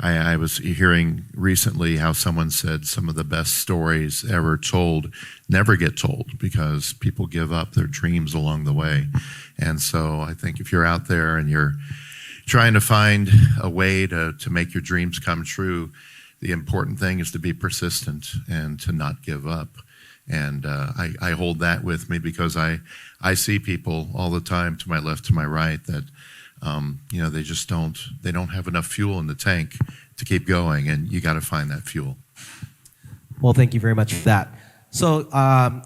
I was hearing recently how someone said some of the best stories ever told never get told because people give up their dreams along the way. And so I think if you're out there and you're trying to find a way to make your dreams come true, the important thing is to be persistent and to not give up. And I hold that with me because I see people all the time to my left, to my right, that they just don't have enough fuel in the tank to keep going, and you got to find that fuel. Well, thank you very much for that. So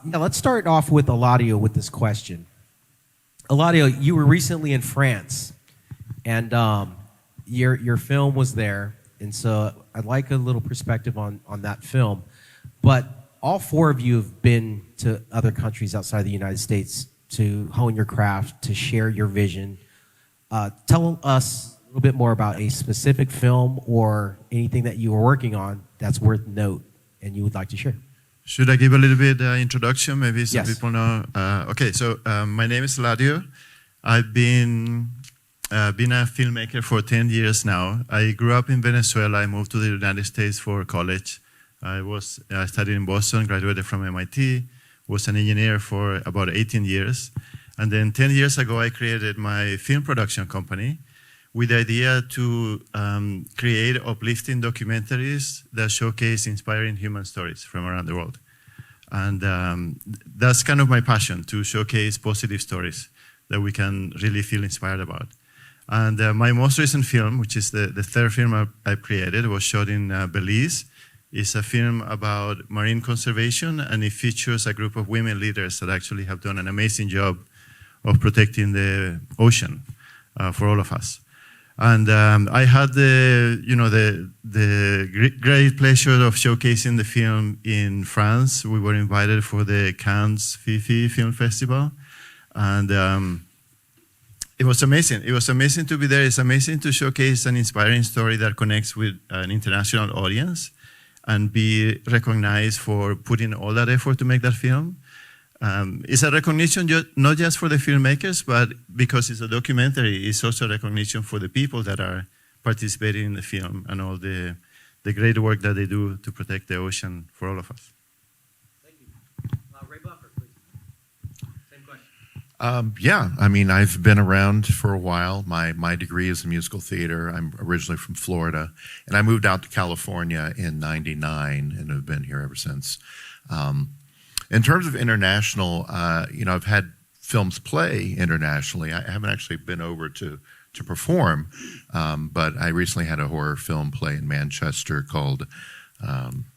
let's start off with Eladio with this question. Eladio, you were recently in France, and your film was there, and so I'd like a little perspective on that film. But all four of you have been to other countries outside the United States to hone your craft, to share your vision. Tell us a little bit more about a specific film or anything that you were working on that's worth note and you would like to share. Should I give a little bit introduction? Maybe some Yes. people know. Okay, so my name is Eladio. I've been a filmmaker for 10 years now. I grew up in Venezuela. I moved to the United States for college. I studied in Boston, graduated from MIT, was an engineer for about 18 years. And then 10 years ago, I created my film production company with the idea to create uplifting documentaries that showcase inspiring human stories from around the world. And that's kind of my passion, to showcase positive stories that we can really feel inspired about. And my most recent film, which is the third film I created, was shot in Belize. It's a film about marine conservation, and it features a group of women leaders that actually have done an amazing job of protecting the ocean for all of us. And I had the great pleasure of showcasing the film in France. We were invited for the Cannes Film Festival, and it was amazing. It was amazing to be there. It's amazing to showcase an inspiring story that connects with an international audience and be recognized for putting all that effort to make that film. It's a recognition not just for the filmmakers, but because it's a documentary, it's also a recognition for the people that are participating in the film and all the great work that they do to protect the ocean for all of us. Thank you. Ray Buffer, please. Same question. Yeah, I mean, I've been around for a while. My degree is in musical theater. I'm originally from Florida, and I moved out to California in '99 and have been here ever since. In terms of international, I've had films play internationally. I haven't actually been over to perform, but I recently had a horror film play in Manchester called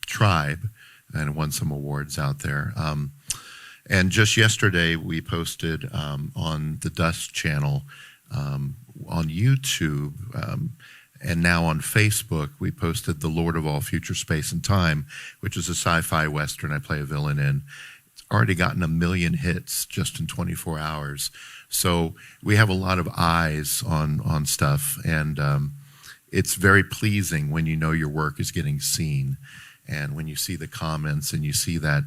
Tribe, and won some awards out there. And just yesterday, we posted on the Dust channel on YouTube, and now on Facebook, we posted The Lord of All Future Space and Time, which is a sci-fi Western I play a villain in. It's already gotten 1 million hits just in 24 hours. So we have a lot of eyes on stuff, and it's very pleasing when you know your work is getting seen, and when you see the comments and you see that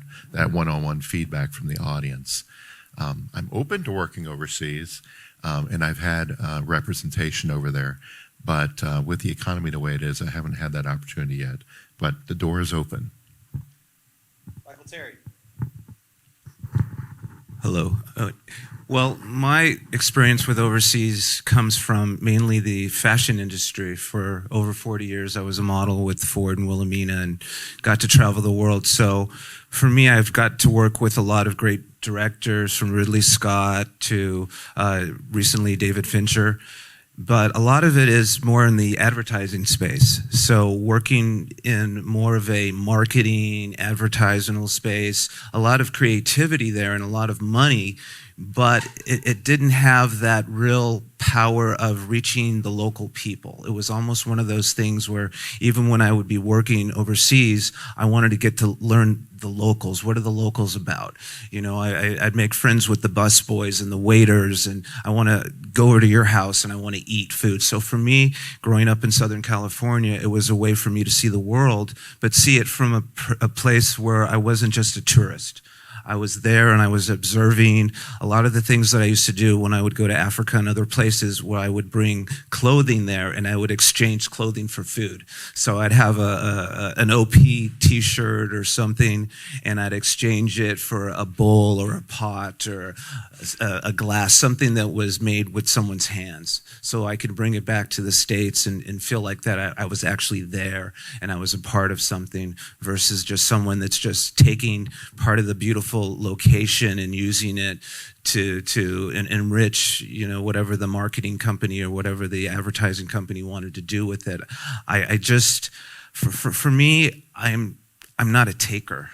one-on-one feedback from the audience. I'm open to working overseas, and I've had representation over there. But with the economy the way it is, I haven't had that opportunity yet. But the door is open. Michael Terry. Hello. Well, my experience with overseas comes from mainly the fashion industry. For over 40 years, I was a model with Ford and Wilhelmina and got to travel the world. So for me, I've got to work with a lot of great directors, from Ridley Scott to recently David Fincher. But a lot of it is more in the advertising space. So working in more of a marketing, advertisational space, a lot of creativity there and a lot of money, but it didn't have that real power of reaching the local people. It was almost one of those things where even when I would be working overseas, I wanted to get to learn the locals. What are the locals about? You know, I'd make friends with the bus boys and the waiters, and I want to go over to your house and I want to eat food. So for me, growing up in Southern California, it was a way for me to see the world, but see it from a place where I wasn't just a tourist. I was there and I was observing a lot of the things that I used to do when I would go to Africa and other places, where I would bring clothing there and I would exchange clothing for food. So I'd have an OP t-shirt or something, and I'd exchange it for a bowl or a pot or a glass, something that was made with someone's hands, so I could bring it back to the States and feel like that I was actually there and I was a part of something, versus just someone that's just taking part of the beautiful location and using it to enrich, whatever the marketing company or whatever the advertising company wanted to do with it. I just, for me, I'm not a taker.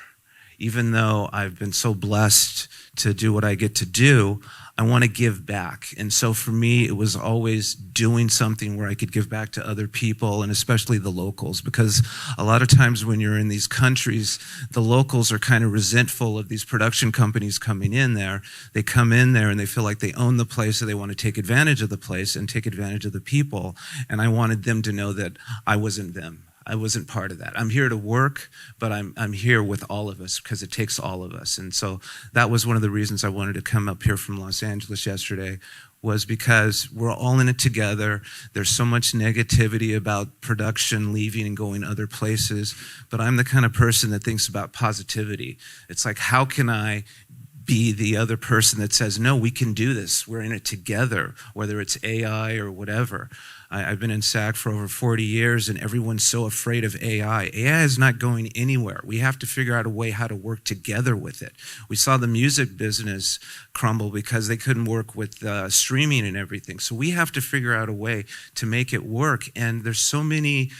Even though I've been so blessed to do what I get to do, I want to give back. And so for me, it was always doing something where I could give back to other people, and especially the locals, because a lot of times when you're in these countries, the locals are kind of resentful of these production companies coming in there. They come in there and they feel like they own the place, so they want to take advantage of the place and take advantage of the people. And I wanted them to know that I wasn't them. I wasn't part of that. I'm here to work, but I'm here with all of us, because it takes all of us. And so that was one of the reasons I wanted to come up here from Los Angeles yesterday, was because we're all in it together. There's so much negativity about production leaving and going other places, but I'm the kind of person that thinks about positivity. It's like, how can I be the other person that says, no, we can do this. We're in it together, whether it's AI or whatever. I've been in SAG for over 40 years, and everyone's so afraid of AI. AI is not going anywhere. We have to figure out a way how to work together with it. We saw the music business crumble because they couldn't work with streaming and everything. So we have to figure out a way to make it work. And there's so many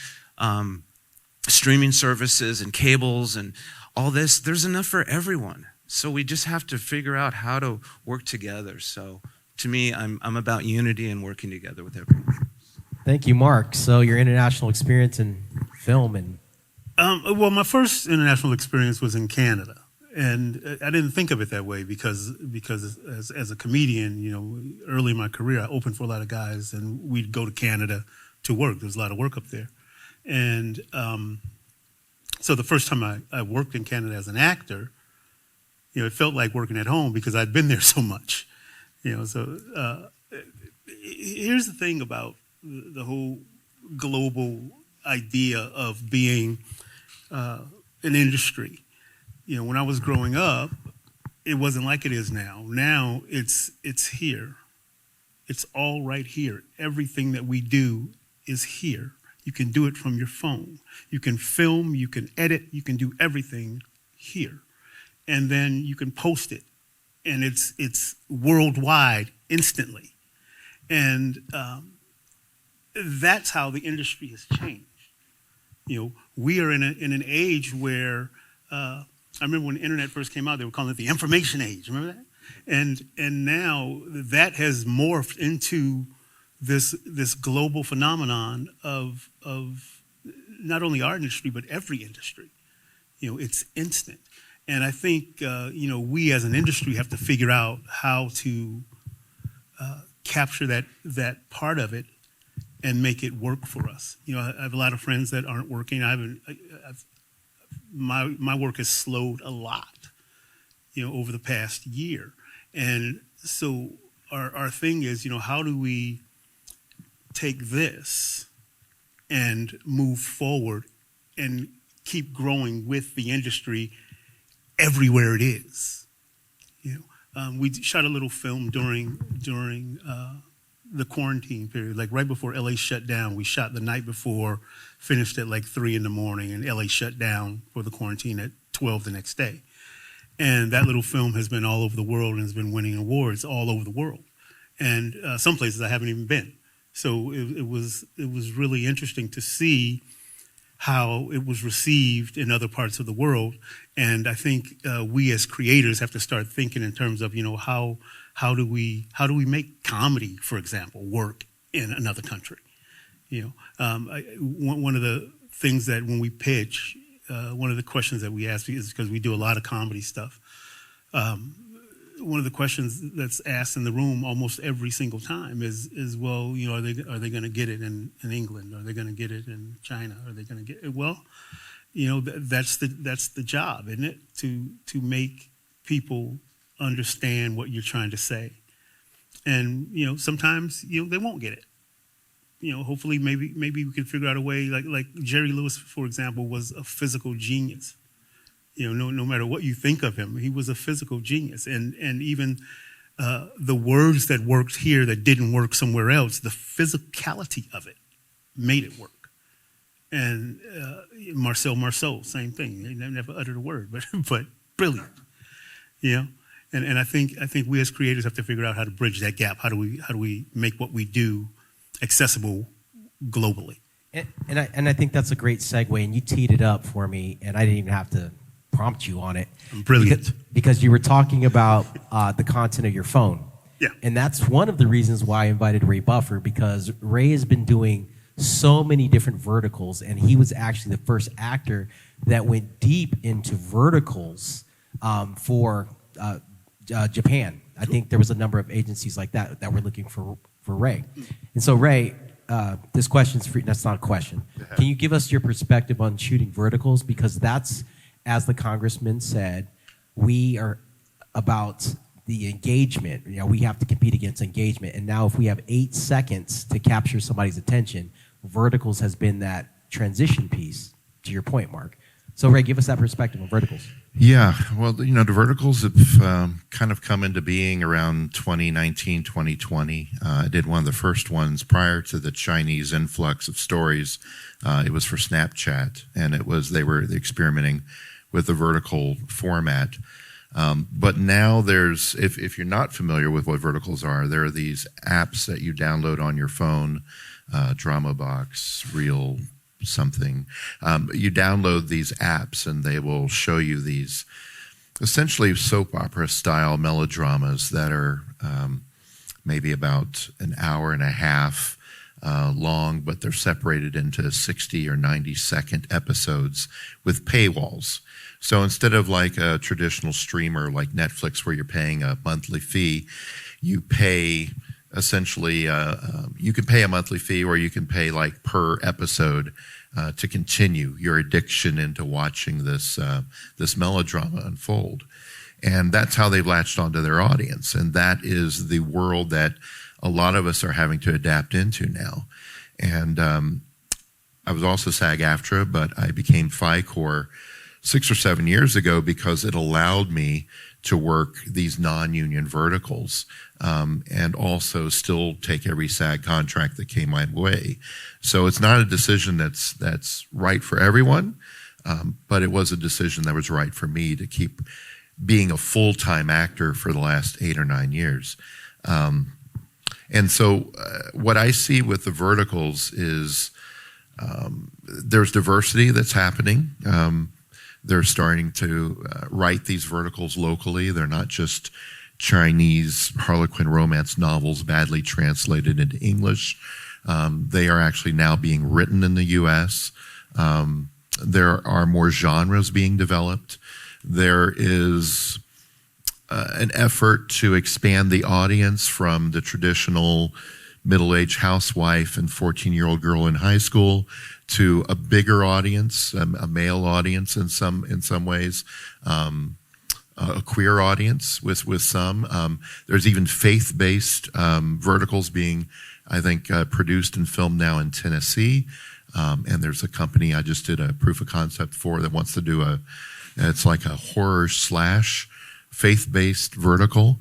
streaming services and cables and all this. There's enough for everyone. So we just have to figure out how to work together. So to me, I'm about unity and working together with everyone. Thank you, Mark. So your international experience in film and... Well, my first international experience was in Canada. And I didn't think of it that way because as a comedian, early in my career, I opened for a lot of guys, and we'd go to Canada to work. There's a lot of work up there. And so the first time I worked in Canada as an actor, it felt like working at home because I'd been there so much. So here's the thing about the whole global idea of being an industry. When I was growing up, it wasn't like it is now. Now it's here. It's all right here. Everything that we do is here. You can do it from your phone. You can film, you can edit, you can do everything here. And then you can post it, and it's worldwide instantly. And that's how the industry has changed. We are in an age where I remember when the internet first came out, they were calling it the information age. Remember that? And now that has morphed into this global phenomenon of not only our industry but every industry. It's instant. And I think, we as an industry have to figure out how to capture that part of it and make it work for us. I have a lot of friends that aren't working. My work has slowed a lot, over the past year. And so our thing is, how do we take this and move forward and keep growing with the industry everywhere it is. We shot a little film during the quarantine period, like right before LA shut down. We shot the night before, finished at like 3 a.m, and LA shut down for the quarantine at 12 the next day. And that little film has been all over the world and has been winning awards all over the world. And some places I haven't even been. So it was really interesting to see how it was received in other parts of the world. And I think we as creators have to start thinking in terms of, how do we make comedy, for example, work in another country? One of the things that when we pitch, one of the questions that we ask is, because we do a lot of comedy stuff, one of the questions that's asked in the room almost every single time is well, are they going to get it in England? Are they going to get it in China? Are they going to get it? Well, that's the job, isn't it? To make people understand what you're trying to say. And, sometimes, they won't get it. Hopefully maybe we can figure out a way, like Jerry Lewis, for example, was a physical genius. No matter what you think of him, he was a physical genius. And even the words that worked here that didn't work somewhere else, the physicality of it made it work. And Marcel Marceau, same thing. He never uttered a word, but brilliant. And I think we as creators have to figure out how to bridge that gap. How do we make what we do accessible globally? And I think that's a great segue. And you teed it up for me, and I didn't even have to prompt you on it. Brilliant. Because you were talking about the content of your phone. Yeah. And that's one of the reasons why I invited Ray Buffer, because Ray has been doing so many different verticals, and he was actually the first actor that went deep into verticals for Japan. I think there was a number of agencies like that were looking for Ray. And so, Ray, this question's for you. That's not a question. Can you give us your perspective on shooting verticals? Because that's, as the congressman said, we are about the engagement. We have to compete against engagement. And now if we have 8 seconds to capture somebody's attention, verticals has been that transition piece, to your point, Mark. So, Ray, give us that perspective on verticals. Yeah, well, the verticals have kind of come into being around 2019, 2020. I did one of the first ones prior to the Chinese influx of stories. It was for Snapchat, and they were experimenting with the vertical format. But now there's, if you're not familiar with what verticals are, there are these apps that you download on your phone, Drama Box, Reel, something. You download these apps and they will show you these essentially soap opera style melodramas that are maybe about an hour and a half long, but they're separated into 60 or 90-second episodes with paywalls. So instead of like a traditional streamer like Netflix where you're paying a monthly fee, you pay essentially, you can pay a monthly fee or you can pay like per episode to continue your addiction into watching this melodrama unfold. And that's how they've latched onto their audience. And that is the world that a lot of us are having to adapt into now. And I was also SAG-AFTRA, but I became FICOR 6 or 7 years ago because it allowed me to work these non-union verticals and also still take every SAG contract that came my way. So it's not a decision that's right for everyone, but it was a decision that was right for me to keep being a full-time actor for the last 8 or 9 years. And so what I see with the verticals is there's diversity that's happening. They're starting to write these verticals locally. They're not just Chinese Harlequin romance novels badly translated into English. They are actually now being written in the U.S. There are more genres being developed. There is an effort to expand the audience from the traditional middle-aged housewife and 14-year-old girl in high school to a bigger audience, a male audience in some ways, a queer audience with some. There's even faith-based verticals being, I think, produced and filmed now in Tennessee. And there's a company I just did a proof of concept for that wants to do it's like a horror / faith-based vertical.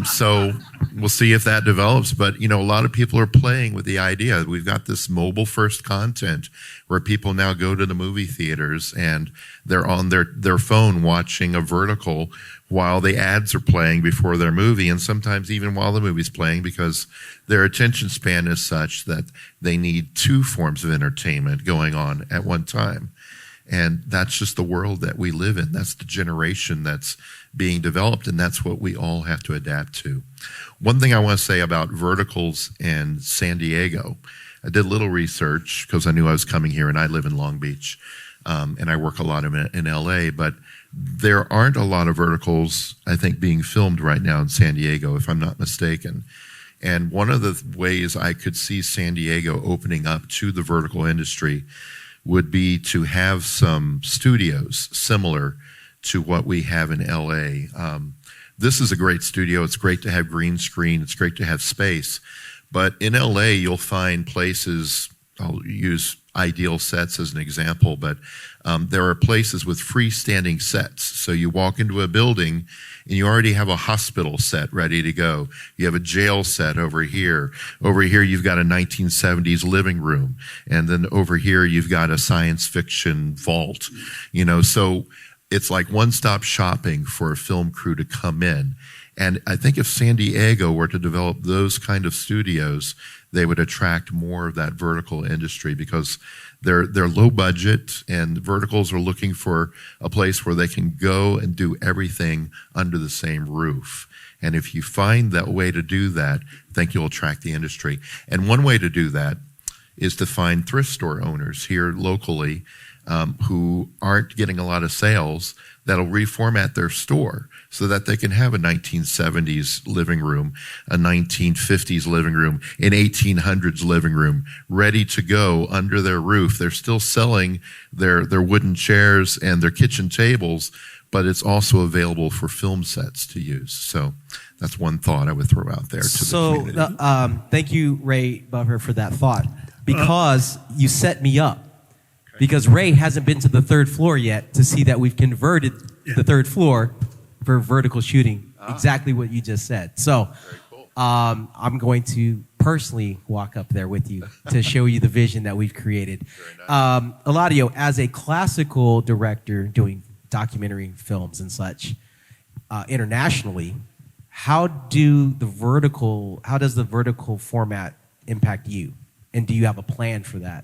So we'll see if that develops. But, a lot of people are playing with the idea. We've got this mobile-first content where people now go to the movie theaters and they're on their phone watching a vertical while the ads are playing before their movie, and sometimes even while the movie's playing, because their attention span is such that they need 2 forms of entertainment going on at one time. And that's just the world that we live in. That's the generation that's being developed, and that's what we all have to adapt to. One thing I want to say about verticals in San Diego, I did a little research because I knew I was coming here, and I live in Long Beach, and I work a lot in LA, but there aren't a lot of verticals, I think, being filmed right now in San Diego, if I'm not mistaken. And one of the ways I could see San Diego opening up to the vertical industry would be to have some studios similar to what we have in LA. This is a great studio. It's great to have green screen. It's great to have space. But in LA, you'll find places, I'll use Ideal Sets as an example, but there are places with freestanding sets. So you walk into a building and you already have a hospital set ready to go. You have a jail set over here. Over here, you've got a 1970s living room. And then over here, you've got a science fiction vault. You know, so it's like one-stop shopping for a film crew to come in. And I think if San Diego were to develop those kind of studios, they would attract more of that vertical industry because they're low budget, and verticals are looking for a place where they can go and do everything under the same roof. And if you find that way to do that, I think you'll attract the industry. And one way to do that is to find thrift store owners here locally who aren't getting a lot of sales that'll reformat their store so that they can have a 1970s living room, a 1950s living room, an 1800s living room ready to go under their roof. They're still selling their wooden chairs and their kitchen tables, but it's also available for film sets to use. So that's one thought I would throw out there to the community. Thank you, Ray Buffer, for that thought, because you set me up. Because Ray hasn't been to the third floor yet to see that we've converted the third floor for vertical shooting. Exactly what you just said. So I'm going to personally walk up there with you to show you the vision that we've created. Nice. Eladio, as a classical director doing documentary films and such internationally, how does the vertical format impact you? And do you have a plan for that?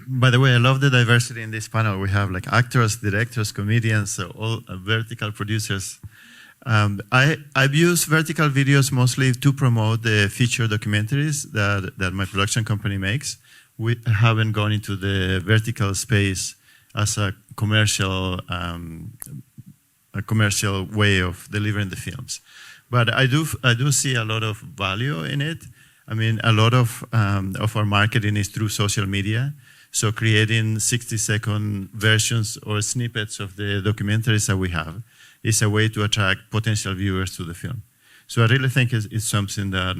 By the way, I love the diversity in this panel. We have like actors, directors, comedians, so all vertical producers. I've used vertical videos mostly to promote the feature documentaries that my production company makes. We haven't gone into the vertical space as a commercial way of delivering the films. But I do see a lot of value in it. I mean, a lot of our marketing is through social media. So creating 60-second versions or snippets of the documentaries that we have is a way to attract potential viewers to the film. So I really think it's something that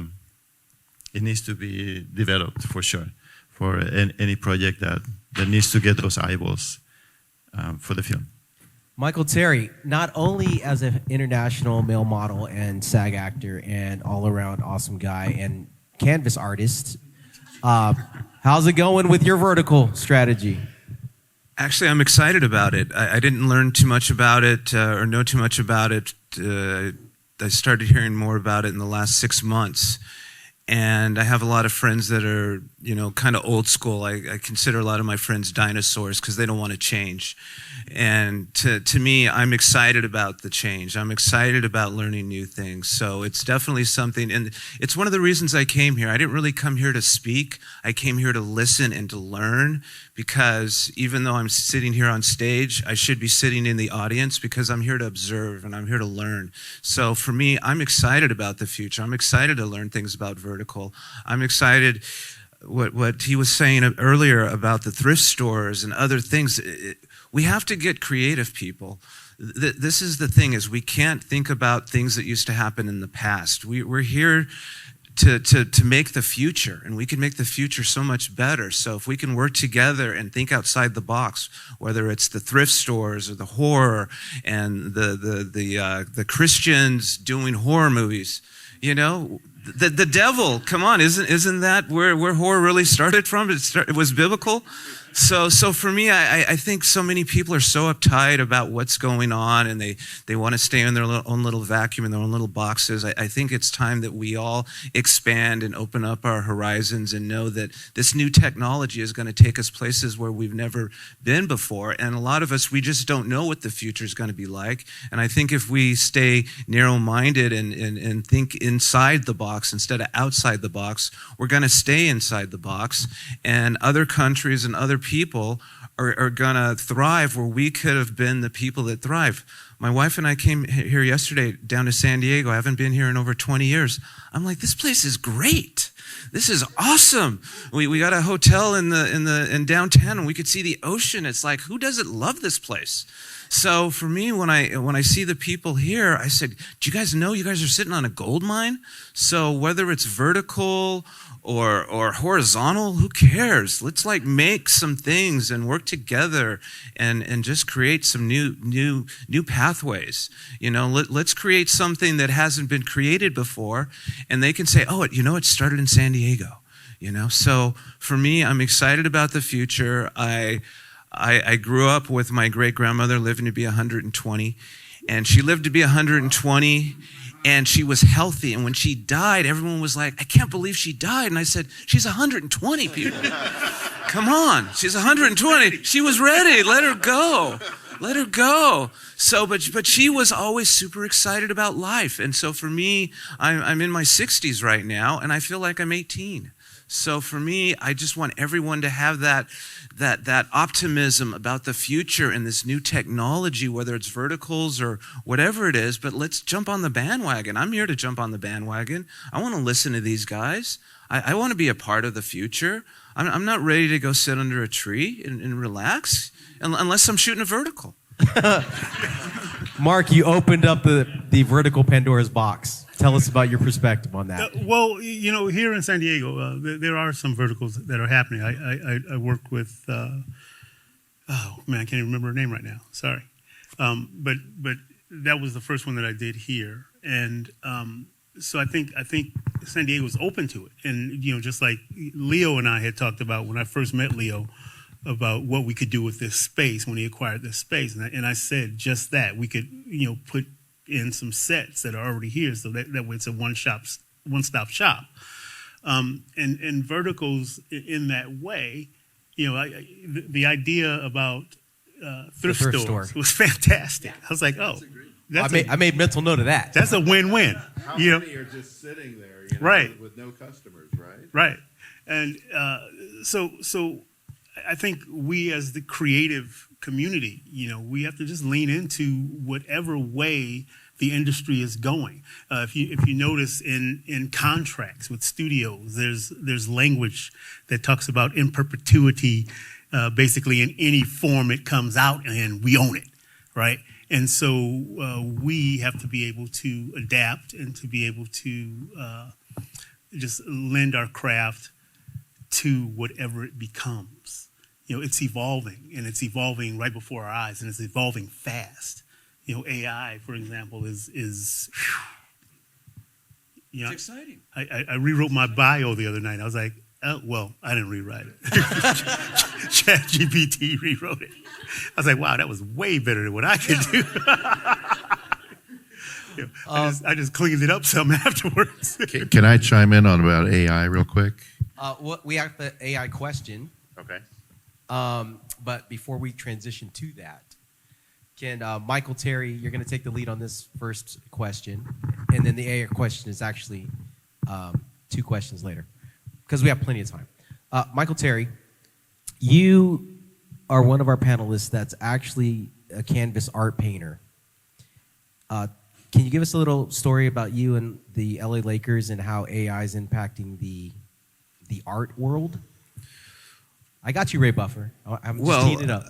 it needs to be developed for sure, for any project that needs to get those eyeballs for the film. Michael Terry, not only as an international male model and SAG actor and all-around awesome guy and canvas artist, how's it going with your vertical strategy? Actually, I'm excited about it. I didn't learn too much about it or know too much about it. I started hearing more about it in the last 6 months. And I have a lot of friends that are, kind of old school. I consider a lot of my friends dinosaurs because they don't want to change. And to me, I'm excited about the change. I'm excited about learning new things. So it's definitely something, and it's one of the reasons I came here. I didn't really come here to speak. I came here to listen and to learn, because even though I'm sitting here on stage, I should be sitting in the audience because I'm here to observe and I'm here to learn. So for me, I'm excited about the future. I'm excited to learn things about vertical. I'm excited what he was saying earlier about the thrift stores and other things. We have to get creative, people. This is the thing, is we can't think about things that used to happen in the past. We're here to make the future, and we can make the future so much better. So if we can work together and think outside the box, whether it's the thrift stores or the horror and the Christians doing horror movies, the devil, come on, isn't that where horror really started from? It was biblical. So for me, I think so many people are so uptight about what's going on, and they want to stay in their own little vacuum, in their own little boxes. I think it's time that we all expand and open up our horizons and know that this new technology is going to take us places where we've never been before. And a lot of us, we just don't know what the future is going to be like. And I think if we stay narrow-minded and think inside the box instead of outside the box, we're going to stay inside the box. And other countries and other people are going to thrive where we could have been the people that thrive. My wife and I came here yesterday down to San Diego. I haven't been here in over 20 years. I'm like, this place is great. This is awesome. We got a hotel in downtown and we could see the ocean. It's like, who doesn't love this place? So for me, when I see the people here, I said, do you guys know you guys are sitting on a gold mine? So whether it's vertical or horizontal, who cares? Let's like make some things and work together and just create some new pathways. You know, let's create something that hasn't been created before, and they can say, oh, it started in San Diego. You know, so for me, I'm excited about the future. I grew up with my great-grandmother living to be 120, and she lived to be 120, and she was healthy. And when she died, everyone was like, I can't believe she died. And I said, she's 120, people. Come on, she's 120. She was ready. Let her go. Let her go. So, but she was always super excited about life. And so for me, I'm in my 60s right now, and I feel like I'm 18. So for me, I just want everyone to have that optimism about the future and this new technology, whether it's verticals or whatever it is, but let's jump on the bandwagon. I'm here to jump on the bandwagon. I want to listen to these guys. I want to be a part of the future. I'm not ready to go sit under a tree and relax unless I'm shooting a vertical. Mark, you opened up the vertical Pandora's box. Tell us about your perspective on that. Well, here in San Diego, there are some verticals that are happening. I work with, oh man, I can't even remember her name right now. Sorry. But that was the first one that I did here. And so I think San Diego is open to it. And, just like Leo and I had talked about when I first met Leo, about what we could do with this space when he acquired this space. And I said just that. We could, put in some sets that are already here, so that way it's a one-stop shop. And verticals in that way, the idea about thrift stores was fantastic. I was like, oh, I made mental note of that. That's a win-win. How many are just sitting there, right, with no customers, right? Right. And so I think we as the creative community, we have to just lean into whatever way the industry is going. If you notice in contracts with studios, there's language that talks about in perpetuity, basically in any form it comes out in, we own it, right? And so we have to be able to adapt and to be able to just lend our craft to whatever it becomes. It's evolving, and it's evolving right before our eyes, and it's evolving fast. AI, for example, is it's exciting. I rewrote my bio the other night. I was like, oh, well, I didn't rewrite it. ChatGPT rewrote it. I was like, wow, that was way better than what I could do. I just cleaned it up some afterwards. Can I chime in on about AI real quick? We have the AI question. Okay. But before we transition to that, can Michael Terry, you're going to take the lead on this first question, and then the AI question is actually 2 questions later, because we have plenty of time. Michael Terry, you are one of our panelists that's actually a canvas art painter. Can you give us a little story about you and the LA Lakers and how AI is impacting the art world? I got you, Ray Buffer. I'm just teeing it up.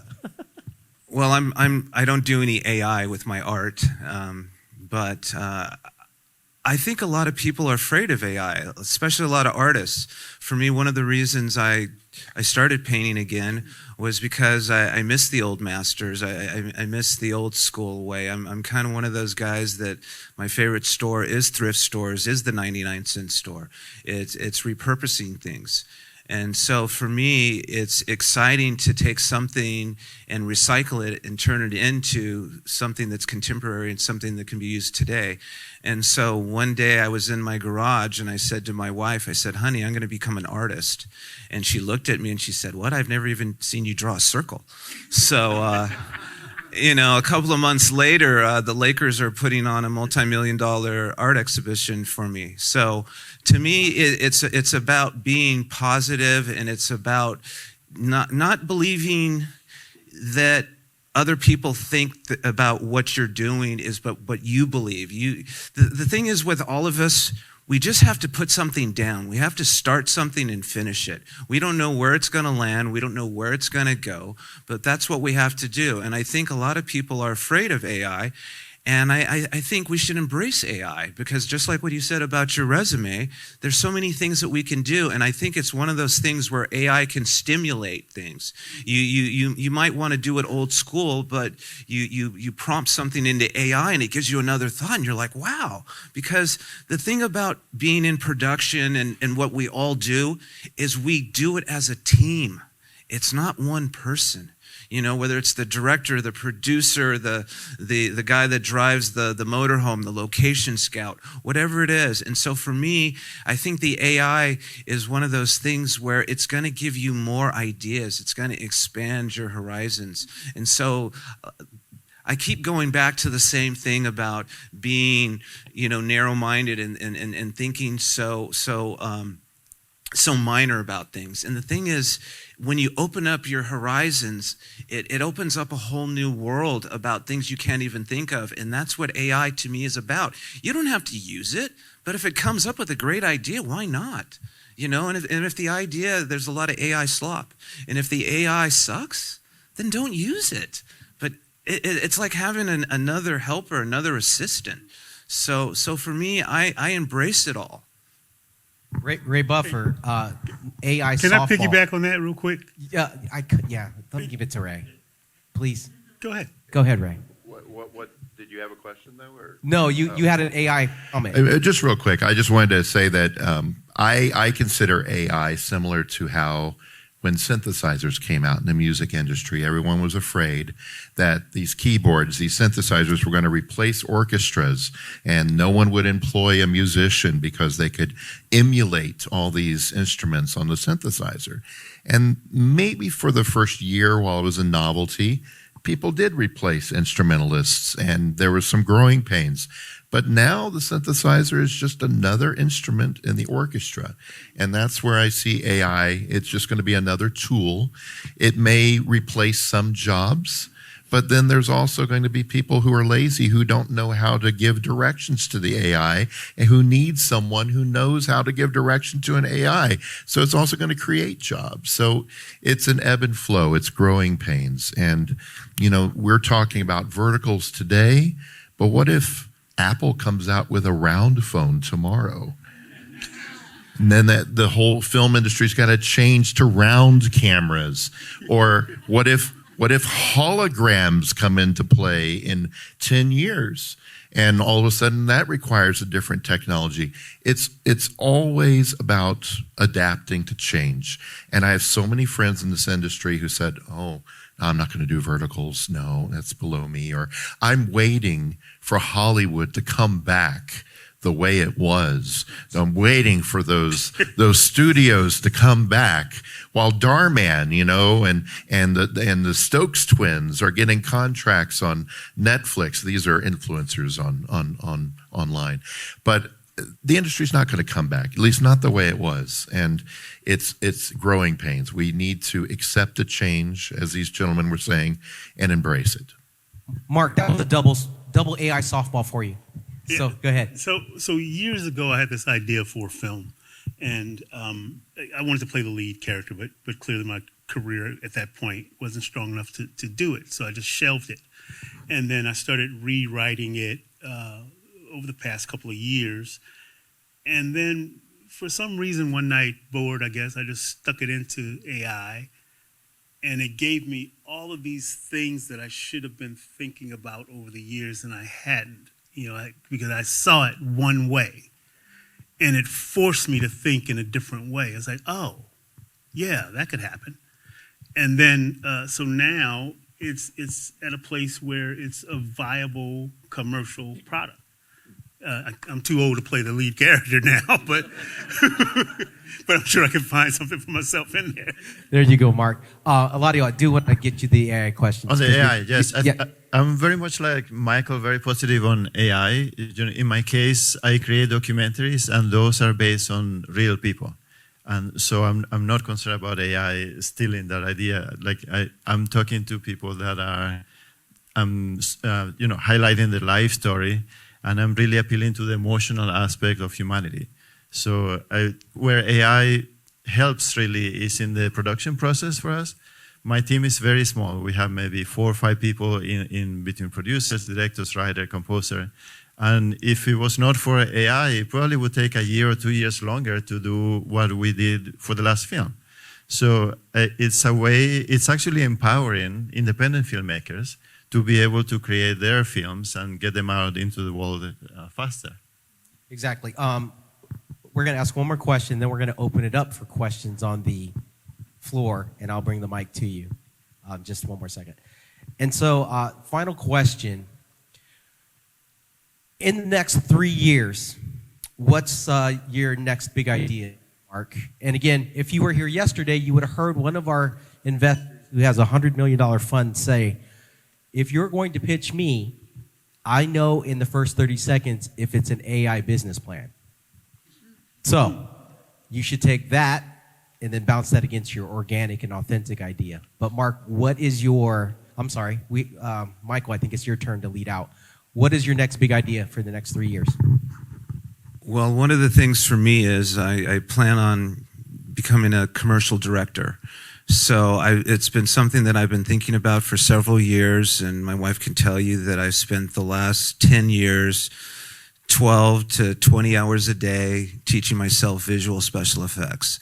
Well, I don't do any AI with my art, but I think a lot of people are afraid of AI, especially a lot of artists. For me, one of the reasons I started painting again was because I miss the old masters. I miss the old school way. I'm kind of one of those guys that my favorite store is thrift stores, is the 99-cent store. It's repurposing things. And so for me, it's exciting to take something and recycle it and turn it into something that's contemporary and something that can be used today. And so one day I was in my garage and I said to my wife, I said, honey, I'm going to become an artist. And she looked at me and she said, what? I've never even seen you draw a circle. So, a couple of months later, the Lakers are putting on a multi-million-dollar art exhibition for me. So to me, it's about being positive, and it's about not believing that other people think about what you're doing is but what you believe. The thing is with all of us, we just have to put something down. We have to start something and finish it. We don't know where it's going to land. We don't know where it's going to go, but that's what we have to do. And I think a lot of people are afraid of AI. And I think we should embrace AI because just like what you said about your resume, there's so many things that we can do. And I think it's one of those things where AI can stimulate things. You might want to do it old school, but you prompt something into AI and it gives you another thought and you're like, wow. Because the thing about being in production and what we all do is we do it as a team. It's not one person. You know, whether it's the director, the producer, the guy that drives the motorhome, the location scout, whatever it is. And so for me, I think the AI is one of those things where it's going to give you more ideas. It's going to expand your horizons. And so I keep going back to the same thing about being, you know, narrow-minded and thinking so minor about things. And the thing is, when you open up your horizons, it opens up a whole new world about things you can't even think of. And that's what AI to me is about. You don't have to use it, but if it comes up with a great idea, why not? You know, and if the idea, there's a lot of AI slop. And if the AI sucks, then don't use it. But it's like having another helper, another assistant. So for me, I embrace it all. Ray Buffer, AI Can softball. I piggyback on that real quick? Yeah, I could. Yeah, let me give it to Ray, please. Go ahead. Go ahead, Ray. What did you have a question though? Or? No, you had an AI comment. Just real quick, I just wanted to say that I consider AI similar to how when synthesizers came out in the music industry, everyone was afraid that these keyboards, these synthesizers were going to replace orchestras and no one would employ a musician because they could emulate all these instruments on the synthesizer. And maybe for the first year while it was a novelty, people did replace instrumentalists and there was some growing pains. But now the synthesizer is just another instrument in the orchestra. And that's where I see AI. It's just going to be another tool. It may replace some jobs, but then there's also going to be people who are lazy, who don't know how to give directions to the AI, and who need someone who knows how to give direction to an AI. So it's also going to create jobs. So it's an ebb and flow. It's growing pains. And, you know, we're talking about verticals today, but what if Apple comes out with a round phone tomorrow? And then the whole film industry's got to change to round cameras. Or what if holograms come into play in 10 years? And all of a sudden that requires a different technology. It's always about adapting to change. And I have so many friends in this industry who said, oh, I'm not going to do verticals. No, that's below me. Or I'm waiting for Hollywood to come back the way it was. I'm waiting for those studios to come back. While Darman, you know, and the Stokes twins are getting contracts on Netflix. These are influencers on online, but the industry's not going to come back, at least not the way it was. And it's growing pains. We need to accept the change, as these gentlemen were saying, and embrace it. Mark, that was a double AI softball for you. Yeah. So go ahead. So years ago, I had this idea for a film, and I wanted to play the lead character, but clearly my career at that point wasn't strong enough to do it. So I just shelved it, and then I started rewriting it over the past couple of years, and then for some reason one night, bored I guess, I just stuck it into AI, and it gave me all of these things that I should have been thinking about over the years, and I hadn't. You know, because I saw it one way, and it forced me to think in a different way. I was like, oh, yeah, that could happen. And then, so now it's at a place where it's a viable commercial product. I'm too old to play the lead character now, but but I'm sure I can find something for myself in there. There you go, Mark. Eladio, I do want to get you the AI questions. On the AI, yes. Yeah. I'm very much like Michael, very positive on AI. In my case, I create documentaries, and those are based on real people. And so I'm not concerned about AI stealing that idea. Like I'm talking to people that are, highlighting the life story, and I'm really appealing to the emotional aspect of humanity. So where AI helps really is in the production process for us. My team is very small. We have maybe 4 or 5 people in between producers, directors, writer, composer. And if it was not for AI, it probably would take 1 year or 2 years longer to do what we did for the last film. So it's actually empowering independent filmmakers to be able to create their films and get them out into the world faster. Exactly. We're going to ask one more question, then we're going to open it up for questions on the floor, and I'll bring the mic to you. Just one more second. And so, final question. In the next 3 years, what's your next big idea, Mark? And again, if you were here yesterday, you would have heard one of our investors who has a $100 million fund say, if you're going to pitch me, I know in the first 30 seconds if it's an AI business plan. So you should take that and then bounce that against your organic and authentic idea. But Mark, what is your, I'm sorry, Michael, I think it's your turn to lead out. What is your next big idea for the next 3 years? Well, one of the things for me is I plan on becoming a commercial director. So it's been something that I've been thinking about for several years, and my wife can tell you that I've spent the last 10 years 12 to 20 hours a day teaching myself visual special effects.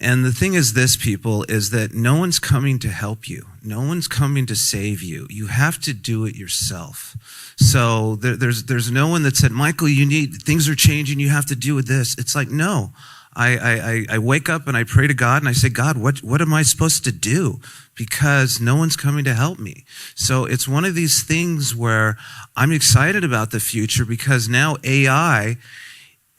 And the thing is this, people, is that no one's coming to help you. No one's coming to save you. You have to do it yourself. So there's no one that said, Michael, things are changing, you have to do with this. It's like, no. I wake up and I pray to God and I say, God, what am I supposed to do? Because no one's coming to help me. So it's one of these things where I'm excited about the future because now AI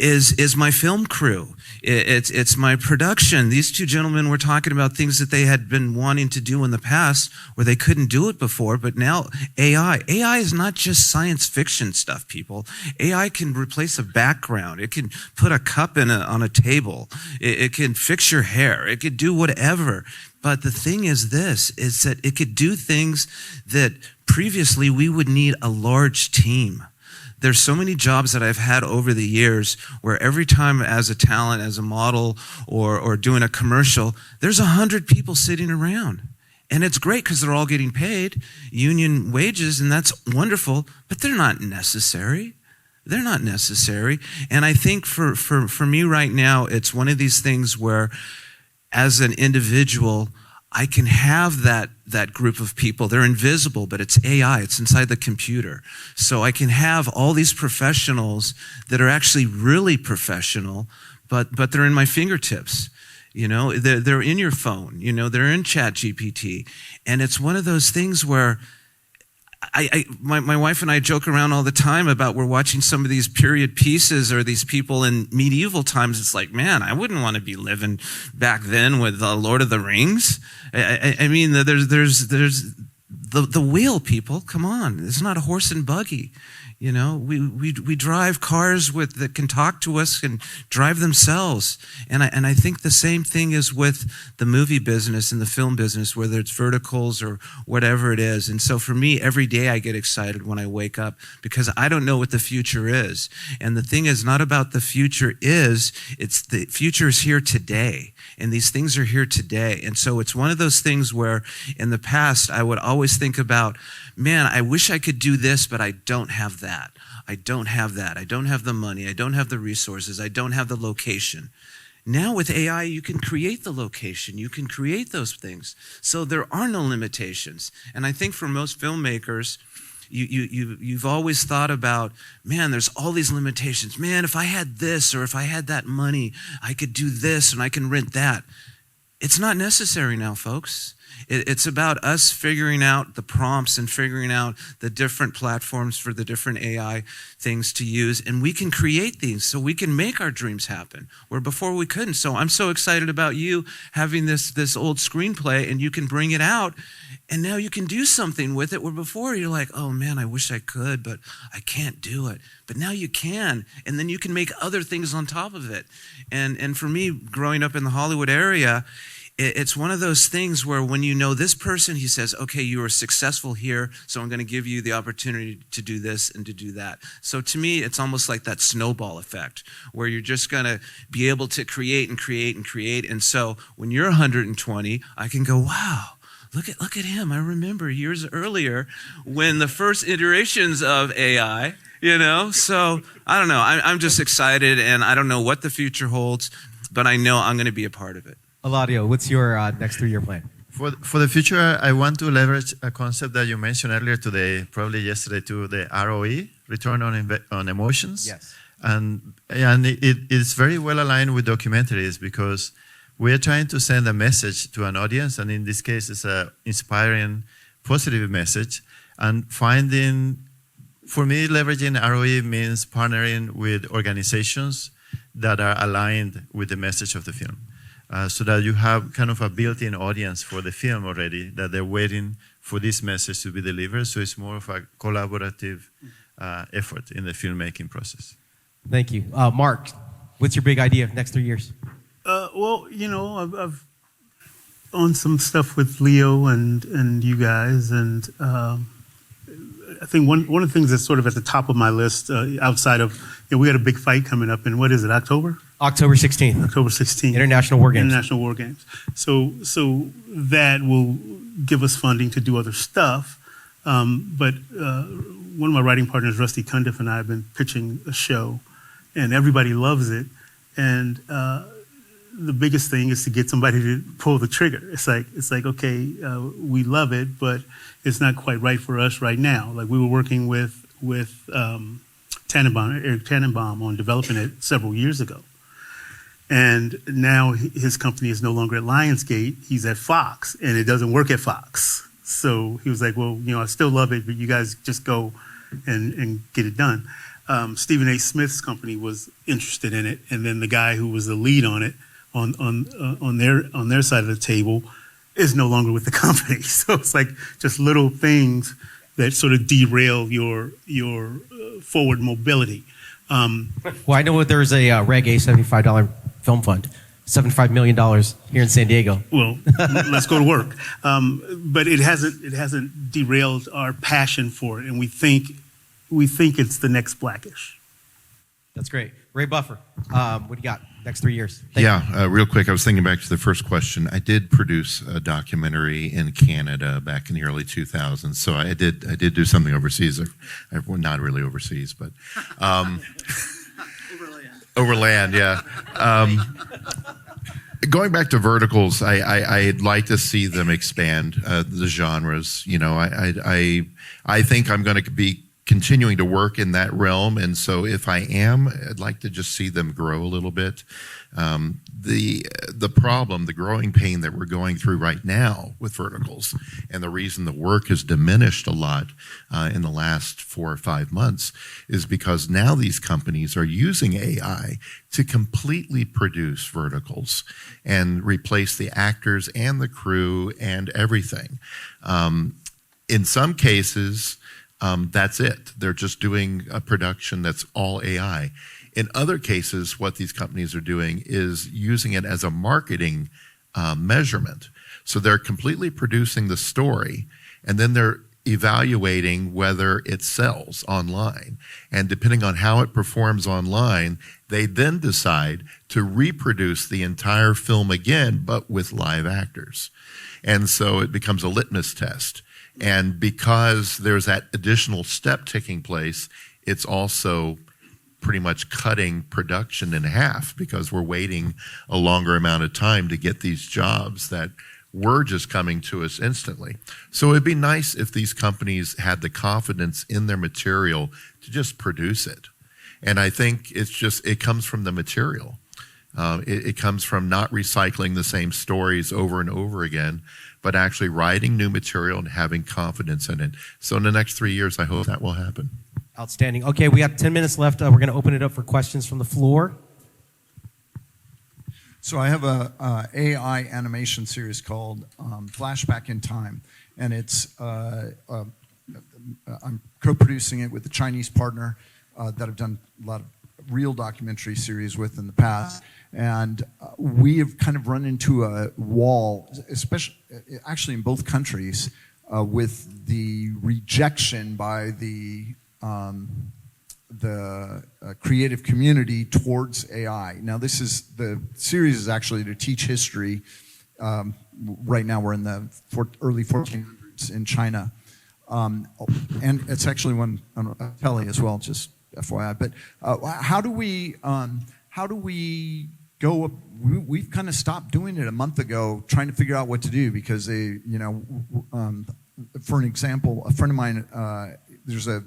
is my film crew. It's my production. These two gentlemen were talking about things that they had been wanting to do in the past where they couldn't do it before, but now AI is not just science fiction stuff, people. AI can replace a background. It can put a cup on a table. It can fix your hair. It could do whatever. But the thing is that it could do things that previously we would need a large team. There's so many jobs that I've had over the years where every time as a talent, as a model, or doing a commercial, there's 100 people sitting around. And it's great because they're all getting paid union wages, and that's wonderful, but they're not necessary. They're not necessary. And I think for me right now, it's one of these things where as an individual, I can have that group of people. They're invisible, but it's AI. It's inside the computer. So I can have all these professionals that are actually really professional, but they're in my fingertips. You know, they're in your phone. You know, they're in ChatGPT. And it's one of those things where my wife and I joke around all the time about we're watching some of these period pieces or these people in medieval times. It's like, man, I wouldn't want to be living back then with Lord of the Rings. I mean, there's the wheel, people. Come on, it's not a horse and buggy. You know, we drive cars that can talk to us and drive themselves. And I think the same thing is with the movie business and the film business, whether it's verticals or whatever it is. And so for me, every day I get excited when I wake up because I don't know what the future is. And the thing is not about the future it's the future is here today. And these things are here today. And so it's one of those things where in the past I would always think about, man, I wish I could do this, but I don't have that. I don't have that. I don't have the money. I don't have the resources. I don't have the location. Now with AI, you can create the location. You can create those things. So there are no limitations. And I think for most filmmakers, you've always thought about, man, there's all these limitations. Man, if I had this or if I had that money, I could do this and I can rent that. It's not necessary now, folks. It's about us figuring out the prompts and figuring out the different platforms for the different AI things to use. And we can create these so we can make our dreams happen where before we couldn't. So I'm so excited about you having this old screenplay and you can bring it out and now you can do something with it where before you're like, oh man, I wish I could, but I can't do it. But now you can, and then you can make other things on top of it. And for me, growing up in the Hollywood area, it's one of those things where when you know this person, he says, okay, you were successful here, so I'm going to give you the opportunity to do this and to do that. So to me, it's almost like that snowball effect where you're just going to be able to create and create and create. And so when you're 120, I can go, wow. Look at him. I remember years earlier when the first iterations of AI, so I don't know. I'm just excited, and I don't know what the future holds, but I know I'm going to be a part of it. Eladio, what's your next 3-year plan? For the future, I want to leverage a concept that you mentioned earlier today, probably yesterday too, the ROE, return on emotions. Yes. And it is very well aligned with documentaries because we are trying to send a message to an audience, and in this case, it's an inspiring, positive message. And for me, leveraging ROE means partnering with organizations that are aligned with the message of the film. So that you have kind of a built-in audience for the film already, that they're waiting for this message to be delivered. So it's more of a collaborative effort in the filmmaking process. Thank you. Mark, what's your big idea for the next 3 years? Well, I've on some stuff with Leo and you guys, and I think one of the things that's sort of at the top of my list, outside of, we got a big fight coming up in, what is it, October? October 16th. October 16th. International War Games. International War Games. So that will give us funding to do other stuff. But one of my writing partners, Rusty Cundiff, and I have been pitching a show, and everybody loves it. And the biggest thing is to get somebody to pull the trigger. It's like okay, we love it, but it's not quite right for us right now. Like we were working with Eric Tannenbaum on developing it several years ago. And now his company is no longer at Lionsgate, he's at Fox, and it doesn't work at Fox. So he was like, well, I still love it, but you guys just go and get it done. Stephen A. Smith's company was interested in it, and then the guy who was the lead on it, on their side of the table, is no longer with the company. So it's like just little things that sort of derail your forward mobility. Well, I know there's a Reg A $75 film fund, $75 million here in San Diego. Well, let's go to work. But it hasn't derailed our passion for it, and we think it's the next Blackish. That's great. Ray Buffer, what do you got next 3 years? Thank you. Real quick, I was thinking back to the first question. I did produce a documentary in Canada back in the early 2000s, so I did do something overseas. Well, not really overseas, but overland, yeah. Going back to verticals, I'd like to see them expand the genres. I think I'm going to be continuing to work in that realm, and so if I am, I'd like to just see them grow a little bit. The problem, the growing pain that we're going through right now with verticals, and the reason the work has diminished a lot in the last 4 or 5 months, is because now these companies are using AI to completely produce verticals and replace the actors and the crew and everything. In some cases, that's it. They're just doing a production that's all AI. In other cases, what these companies are doing is using it as a marketing measurement. So they're completely producing the story, and then they're evaluating whether it sells online. And depending on how it performs online, they then decide to reproduce the entire film again, but with live actors. And so it becomes a litmus test. And because there's that additional step taking place, it's also pretty much cutting production in half because we're waiting a longer amount of time to get these jobs that were just coming to us instantly. So it'd be nice if these companies had the confidence in their material to just produce it. And I think it comes from the material. It comes from not recycling the same stories over and over again, but actually writing new material and having confidence in it. So in the next 3 years, I hope that will happen. Outstanding. Okay, we have 10 minutes left. We're going to open it up for questions from the floor. So I have a AI animation series called Flashback in Time, and it's I'm co-producing it with a Chinese partner that I've done a lot of real documentary series with in the past, and we have kind of run into a wall, especially actually in both countries, with the rejection by the creative community towards AI. Now, the series is actually to teach history. Right now, we're in the early 1400s in China, and it's actually one on telly as well, just FYI. But how do we go? We've kind of stopped doing it a month ago, trying to figure out what to do because for an example, a friend of mine, there's the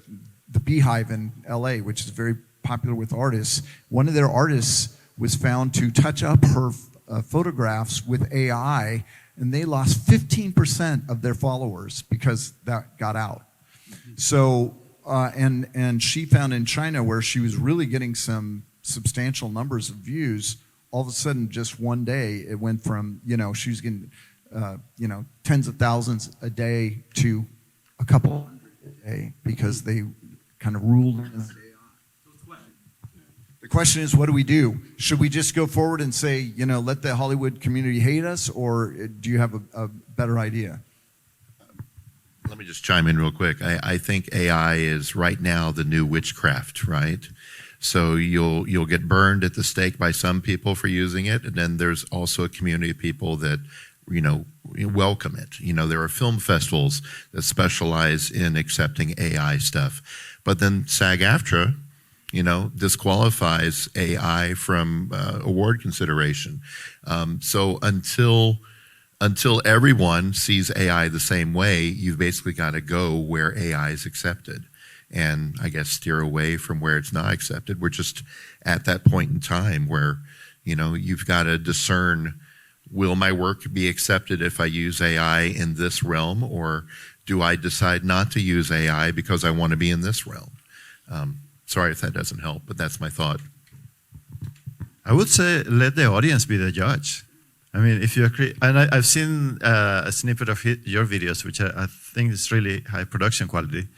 Beehive in LA, which is very popular with artists. One of their artists was found to touch up her photographs with AI, and they lost 15% of their followers because that got out. So, and she found in China where she was really getting some substantial numbers of views, all of a sudden, just one day, it went from, she was getting, tens of thousands a day to a couple hundred a day because they kind of ruled in the AI. The question is, what do we do? Should we just go forward and say, let the Hollywood community hate us, or do you have a better idea? Let me just chime in real quick. I think AI is right now the new witchcraft, right? So you'll get burned at the stake by some people for using it, and then there's also a community of people that welcome it. There are film festivals that specialize in accepting AI stuff, but then SAG-AFTRA, disqualifies AI from award consideration. So until everyone sees AI the same way, you've basically got to go where AI is accepted, and I guess steer away from where it's not accepted. We're just at that point in time where you've got to discern. Will my work be accepted if I use AI in this realm, or do I decide not to use AI because I want to be in this realm? Sorry if that doesn't help, but that's my thought. I would say let the audience be the judge. I mean, if you're and I've seen a snippet of your videos, which I think is really high production quality.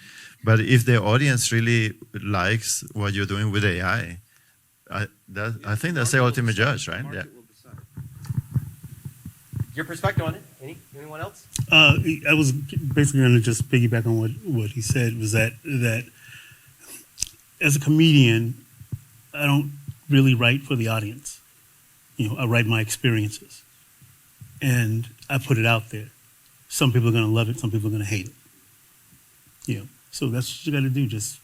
But if the audience really likes what you're doing with AI, I think that's the ultimate judge, right? Yeah. Your perspective on it? Anyone else? I was basically going to just piggyback on what he said, was that as a comedian, I don't really write for the audience. I write my experiences, and I put it out there. Some people are going to love it, some people are going to hate it. So that's what you got to do, just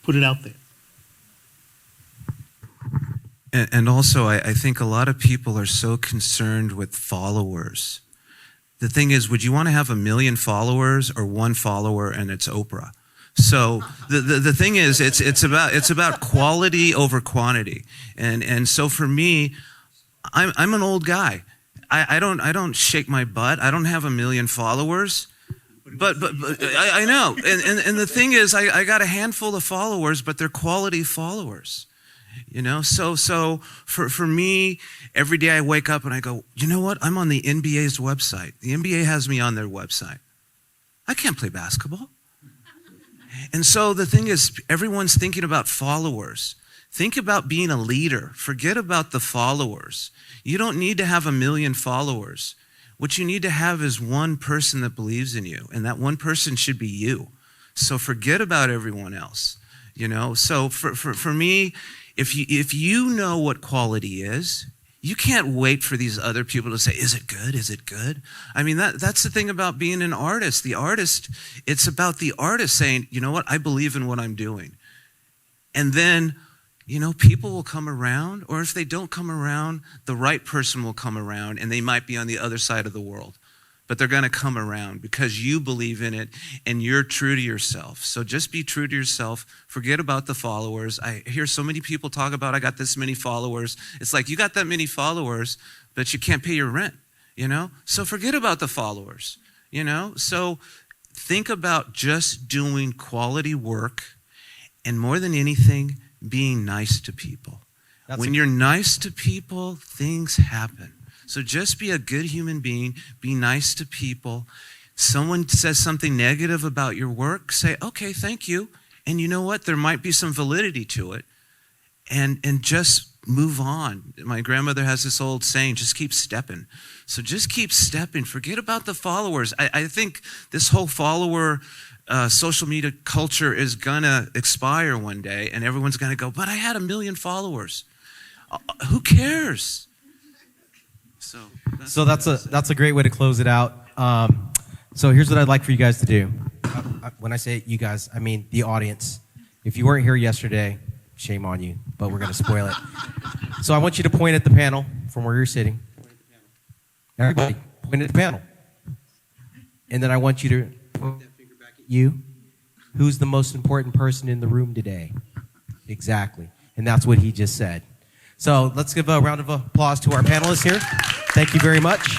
put it out there. And also, I think a lot of people are so concerned with followers. The thing is, would you want to have 1 million followers or 1 follower and it's Oprah? So the thing is, it's about quality over quantity. And so for me, I'm an old guy. I don't shake my butt. I don't have 1 million followers. But I know. And the thing is, I got a handful of followers, but they're quality followers. So for me, every day I wake up and I go, you know what? I'm on the NBA's website. The NBA has me on their website. I can't play basketball. And so the thing is, everyone's thinking about followers. Think about being a leader. Forget about the followers. You don't need to have 1 million followers. What you need to have is one person that believes in you, and that one person should be you. So forget about everyone else. So for me, if you know what quality is, you can't wait for these other people to say, is it good? Is it good? I mean, that's the thing about being an artist. The artist, it's about the artist saying, you know what, I believe in what I'm doing. And then, people will come around, or if they don't come around, the right person will come around, and they might be on the other side of the world. but they're going to come around because you believe in it and you're true to yourself. So just be true to yourself. Forget about the followers. I hear so many people talk about, I got this many followers. It's like, you got that many followers, but you can't pay your rent, you know? So forget about the followers, you know? So think about just doing quality work, and more than anything, being nice to people. When you're nice to people, things happen. So just be a good human being, be nice to people. Someone says something negative about your work, say, okay, thank you. And you know what? There might be some validity to it. And just move on. My grandmother has this old saying, just keep stepping. So just keep stepping. Forget about the followers. I think this whole follower social media culture is going to expire one day, and everyone's going to go, but I had 1 million followers. Who cares? So that's a great way to close it out. So here's what I'd like for you guys to do. When I say you guys, I mean the audience. If you weren't here yesterday, shame on you, but we're going to spoil it. So I want you to point at the panel from where you're sitting. Everybody, point at the panel. And then I want you to point that finger back at you. Who's the most important person in the room today? Exactly. And that's what he just said. So let's give a round of applause to our panelists here. Thank you very much.